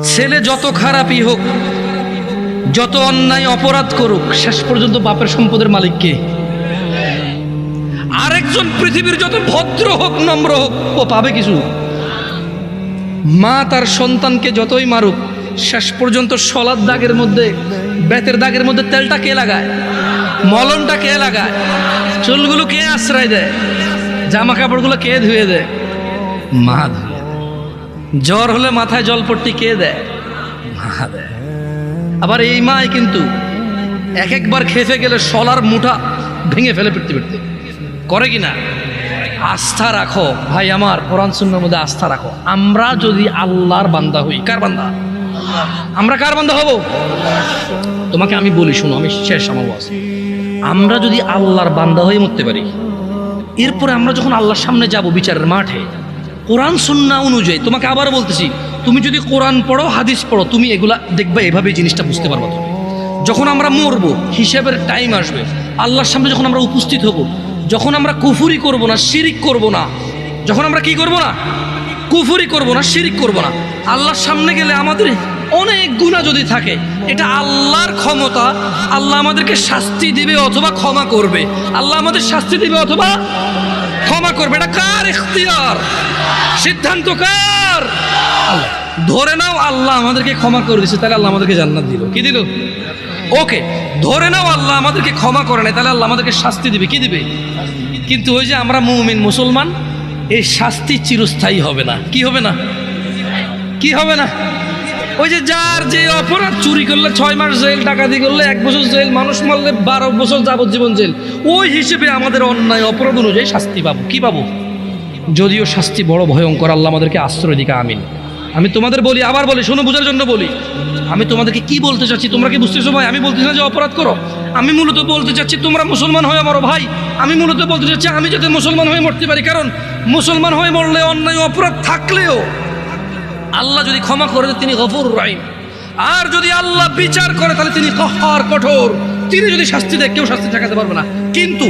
ছেলে যত খারাপই হোক, যত অন্যায় অপরাধ করুক, শেষ পর্যন্ত বাপের সম্পদের মালিক কে? আরেকজন পৃথিবীর যত ভদ্র হোক, নম্র হোক, ও পাবে কিছু? মা তার সন্তানকে যতই মারুক, শেষ পর্যন্ত শলার দাগের মধ্যে, বেতের দাগের মধ্যে তেলটা কে লাগায়? মলমটা কে লাগায়? চুলগুলো কে আশ্রয় দেয়? জামা কাপড়গুলো কে ধুয়ে দেয়? মা ধুয়ে। জ্বর হলে মাথায় জলপট্টি কে দেয়? মা দেয়। আবার এই মাই কিন্তু এক একবার খেপে গেলে শলার মুঠা ভেঙে ফেলে পিটতে পিটতে, করে কিনা? আস্থা রাখো ভাই আমার, কোরআন সুন্নাহর মধ্যে আস্থা রাখো। আমরা যদি আল্লাহর বান্দা হই, কার বান্দা? আমরা কার বান্দা হব? তোমাকে আমি বলি, শুনো, আমি শেষ আমার ওয়াজ। আমরা যদি আল্লাহর বান্দা হয়ে মরতে পারি, এরপরে আমরা যখন আল্লাহর সামনে যাব বিচারের মাঠে, কোরআন সুন্নাহ অনুযায়ী, তোমাকে আবার বলতেছি, তুমি যদি কোরআন পড়ো, হাদিস পড়ো, তুমি এগুলা দেখবে, এভাবে জিনিসটা বুঝতে পারবো। তুমি যখন আমরা মরবো, হিসাবের টাইম আসবে, আল্লাহর সামনে যখন আমরা উপস্থিত হব, যখন আমরা কুফরি করব না, শিরিক করব না, যখন আমরা কি করব না, কুফরি করব না, শিরিক করব না, আল্লাহর সামনে গেলে আমাদের অনেক গুনাহ যদি থাকে, এটা আল্লাহর ক্ষমতা। আল্লাহ আমাদেরকে শাস্তি দিবে অথবা ক্ষমা করবে। আল্লাহ আমাদের শাস্তি দিবে অথবা ক্ষমা করবে। এটা কার ইখতিয়ার? সিদ্ধান্ত কার? আল্লাহ। ধরে নাও আল্লাহ আমাদেরকে ক্ষমা করে দিচ্ছে, তাহলে আল্লাহ আমাদেরকে জান্নাত দিল। কি দিল? ওকে। ধরে নাও আল্লাহ আমাদেরকে ক্ষমা করে নাই, তাহলে আল্লাহ আমাদেরকে শাস্তি দিবে। কি দিবে? কিন্তু ওই যে আমরা মুমিন মুসলমান, এই শাস্তি চিরস্থায়ী হবে না। কি হবে না? কি হবে না? ওই যে যার যে অপরাধ, চুরি করলে 6 মাস জেল, ডাকাতি করলে 1 বছর জেল, মানুষ মারলে 12 বছর যাবজ্জীবন জেল, ওই হিসেবে আমাদের অন্যায় অপরাধ অনুযায়ী শাস্তি পাবো। কি পাবো? যদিও শাস্তি বড় ভয়ঙ্কর, আল্লাহ আমাদেরকে আশ্রয় দিকে। আমিন। আমি তোমাদের বলি, আবার বলি, শোনো, বোঝার জন্য বলি। আমি তোমাদেরকে কি বলতে চাচ্ছি, তোমরা কি বুঝতেছো ভাই? আমি বলতেছি না যে অপরাধ করো, আমি মূলত বলতে চাচ্ছি তোমরা মুসলমান হয়ে মরো ভাই। আমি মূলত বলতে চাচ্ছি আমি যাতে মুসলমান হয়ে মরতে পারি, কারণ মুসলমান হয়ে মরলে অন্যায় অপরাধ থাকলেও আল্লাহ যদি ক্ষমা করে, তিনি গফুর রহিম। আর যদি আল্লাহ বিচার করে, তাহলে তিনি কহ্হার, কঠোর। তিনি যদি শাস্তি দেয়, কেউ শাস্তি ঠেকাতে পারবে না। কিন্তু